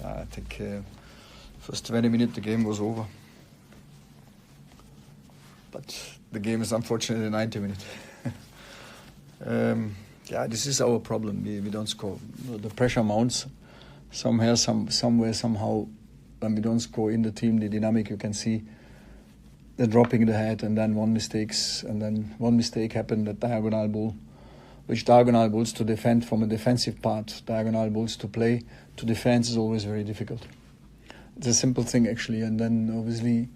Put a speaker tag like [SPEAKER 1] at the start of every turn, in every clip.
[SPEAKER 1] I think first 20 minutes the game was over. But the game is unfortunately 90 minutes. This is our problem. We don't score. The pressure mounts somewhere, somehow. When we don't score in the team, the dynamic you can see, the dropping the head, and then one mistake happened, that diagonal ball, which diagonal balls to defend from a defensive part, diagonal balls to play, to defense is always very difficult. It's a simple thing actually, and then obviously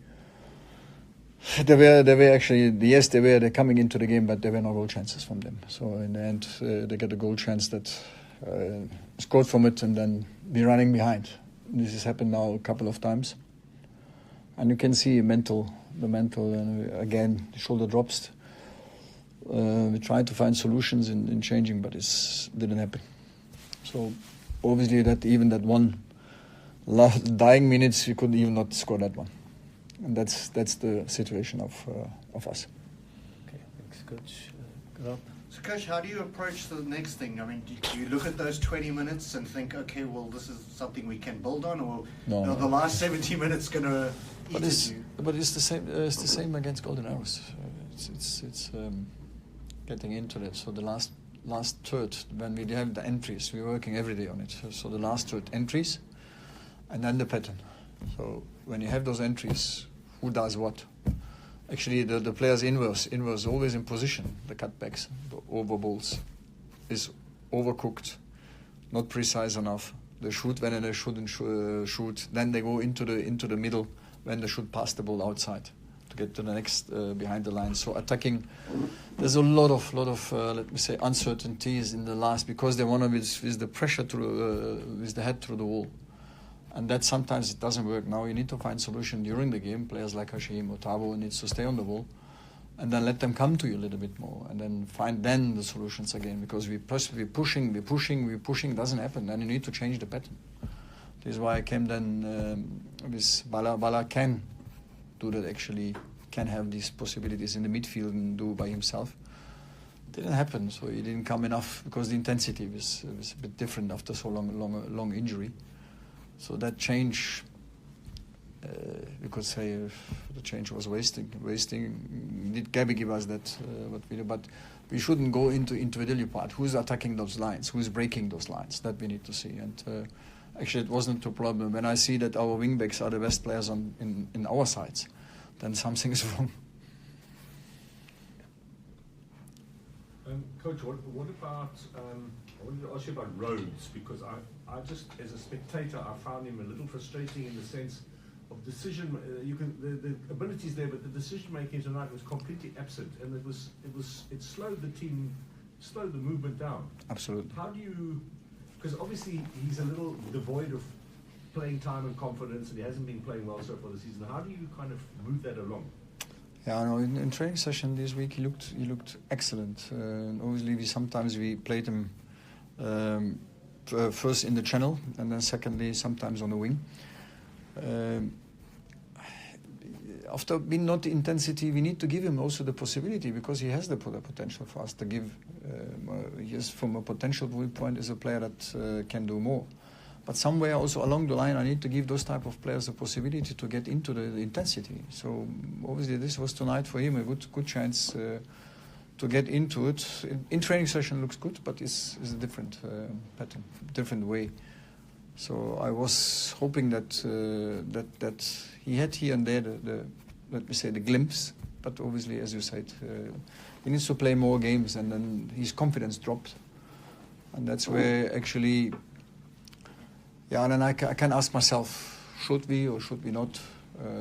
[SPEAKER 1] they're coming into the game, but there were no goal chances from them. So in the end, they get a goal chance that scored from it, and then be running behind. This has happened now a couple of times, and you can see the mental, again, the shoulder drops. We tried to find solutions in changing, but it didn't happen. So obviously that one dying minutes, we could even not score that one, and that's the situation of us.
[SPEAKER 2] Okay, thanks, Coach. Rob?
[SPEAKER 3] So, Coach, how do you approach the next thing? I mean, do you look at those 20 minutes and think, okay, well, this is something we can build on, or
[SPEAKER 1] no.
[SPEAKER 3] The last 70 minutes going to eat at you?
[SPEAKER 1] But it's the same. It's the same against Golden Arrows. It's getting into that. So the last third, when we have the entries, we're working every day on it. So the last third entries, and then the pattern. So when you have those entries, who does what? Actually, the players inverse always in position. The cutbacks, the over balls, is overcooked, not precise enough. They shoot when they shouldn't shoot. Then they go into the middle when they should pass the ball outside to get to the next behind the line. So attacking, there's a lot of let me say uncertainties in the last, because they want to with the pressure with the head through the wall. And that sometimes it doesn't work. Now you need to find solution during the game. Players like Hashim or Tabo needs to stay on the ball, and then let them come to you a little bit more, and then find the solutions again. Because we're pushing doesn't happen. Then you need to change the pattern. This is why I came then with Bala. Bala can do that actually, can have these possibilities in the midfield and do by himself. It didn't happen, so he didn't come enough because the intensity was a bit different after so long injury. So that change, we could say the change was wasting. Did Gabby give us that? What we do? But we shouldn't go into a daily part. Who's attacking those lines? Who's breaking those lines? That we need to see. And actually, it wasn't a problem. When I see that our wingbacks are the best players in our sides, then something is wrong.
[SPEAKER 4] Coach, what about? I wanted to ask you about Rhodes, because I just, as a spectator, I found him a little frustrating in the sense of decision. The abilities there, but the decision making tonight was completely absent, and it slowed the movement down.
[SPEAKER 1] Absolutely.
[SPEAKER 4] How do you? Because obviously he's a little devoid of playing time and confidence, and he hasn't been playing well so far this season. How do you kind of move that along?
[SPEAKER 1] Yeah, I know. In training session this week, he looked excellent. Obviously, we played him first in the channel, and then secondly sometimes on the wing. After being not the intensity, we need to give him also the possibility, because he has the potential for us to give. He is, from a potential viewpoint, is a player that can do more. But somewhere also along the line, I need to give those type of players the possibility to get into the intensity. So obviously this was tonight for him a good chance to get into it. In training session looks good, but it's a different pattern, different way. So I was hoping that he had here and there let me say the glimpse, but obviously, as you said, he needs to play more games, and then his confidence dropped, and that's where actually. Yeah, and then I can ask myself, should we or should we not?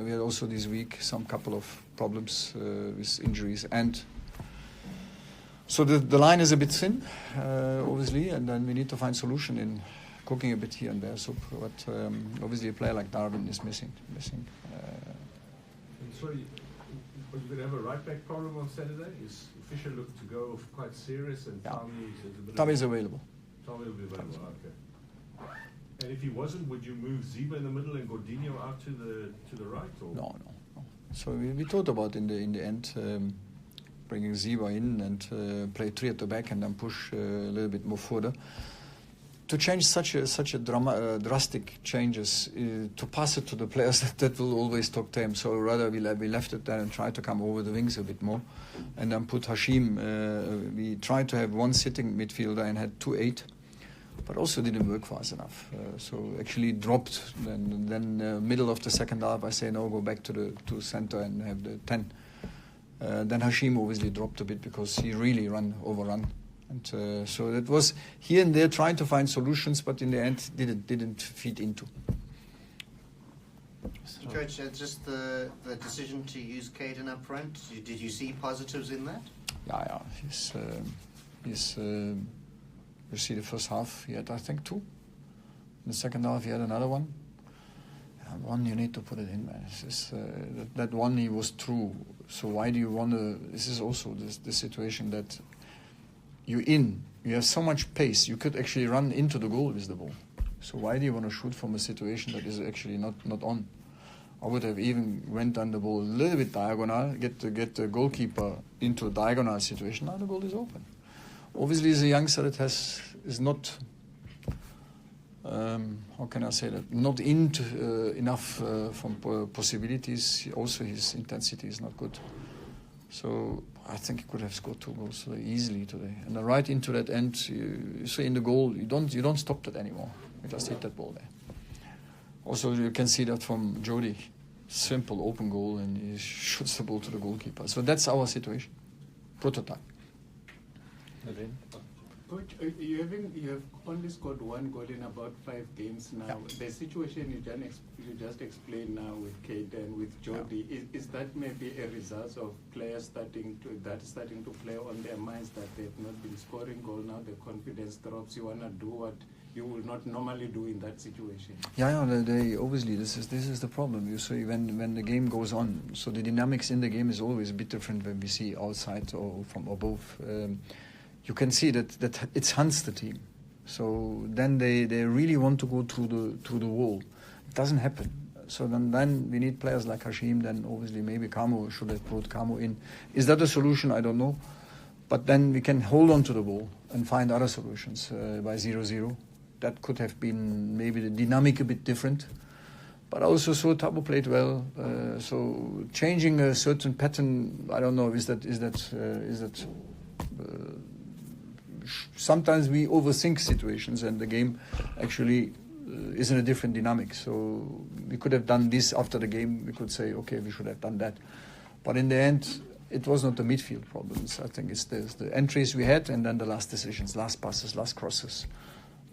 [SPEAKER 1] We had also this week some couple of problems with injuries, and so the line is a bit thin, obviously, and then we need to find solution in cooking a bit here and there. So, but obviously a player like Darwin is missing.
[SPEAKER 4] So, are you going to have a right-back problem on Saturday? Is Fisher looked to go quite serious, and
[SPEAKER 1] Tommy is available.
[SPEAKER 4] Tommy will be available. Okay. And if he wasn't, would you move Ziba in the middle and Gordinho out to the right? Or?
[SPEAKER 1] No. So we thought about in the end bringing Ziba in and play three at the back and then push a little bit more further. to change such a drastic changes, to pass it to the players, that will always take time. So rather we left it there and try to come over the wings a bit more, and then put Hashim. We tried to have one sitting midfielder and had 2-8, but also didn't work fast enough. So actually dropped. Then middle of the second half, I say no, go back to center and have the 10. Then Hashim obviously dropped a bit because he really overrun. And so it was here and there trying to find solutions, but in the end didn't feed into.
[SPEAKER 3] Coach, just the decision to use Caden up front, did you see positives in that?
[SPEAKER 1] Yeah. You see the first half, he had, I think, 2. In the second half, he had another one. One, you need to put it in, man. That one, he was through. So why do you want to... This is also the situation that you have so much pace, you could actually run into the goal with the ball. So why do you want to shoot from a situation that is actually not on? I would have even went on the ball a little bit diagonal, get the goalkeeper into a diagonal situation. Now the goal is open. Obviously, he's a youngster that is not, how can I say that, not into enough from possibilities. Also, his intensity is not good. So I think he could have scored 2 goals very easily today. And right into that end, you see in the goal, you don't stop that anymore. You just hit that ball there. Also, you can see that from Jody. Simple open goal, and he shoots the ball to the goalkeeper. So that's our situation. Prototype.
[SPEAKER 5] Coach, you have only scored 1 goal in about 5 games now. Yeah. The situation you just explained now with Kate and with Jody, is that maybe a result of players starting to play on their minds that they've not been scoring goal now? The confidence drops. You want to do what you will not normally do in that situation.
[SPEAKER 1] Yeah. They obviously this is the problem. You see when the game goes on, so the dynamics in the game is always a bit different when we see outside or from above. You can see that it hunts the team. So then they really want to go through the wall. It doesn't happen. So then we need players like Hashim. Then obviously maybe Kamo should have brought Kamo in. Is that a solution? I don't know. But then we can hold on to the ball and find other solutions by 0-0. That could have been maybe the dynamic a bit different. But also so Thabo played well. So changing a certain pattern, I don't know. Is that sometimes we overthink situations and the game actually is in a different dynamic. So we could have done this after the game. We could say, okay, we should have done that. But in the end, it was not the midfield problems. I think it's the entries we had and then the last decisions, last passes, last crosses.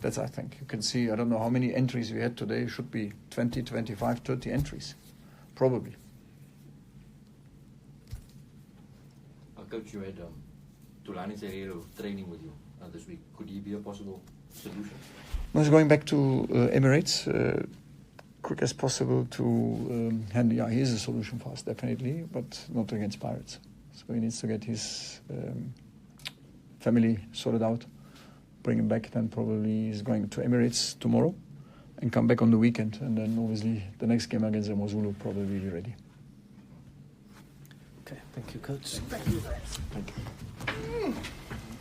[SPEAKER 1] That's, I think. You can see, I don't know how many entries we had today. It should be 20, 25, 30 entries. Probably.
[SPEAKER 6] Coach, you had Tulani Serero training with you this week. Could he be a possible solution?
[SPEAKER 1] I was going back to Emirates, quick as possible to hand. Yeah, he is a solution for us, definitely, but not against Pirates. So he needs to get his family sorted out, bring him back. Then probably he's going to Emirates tomorrow and come back on the weekend. And then obviously the next game against Mozulu probably be ready.
[SPEAKER 2] Okay, thank you, Coach.
[SPEAKER 3] Thank you.
[SPEAKER 1] Thank you.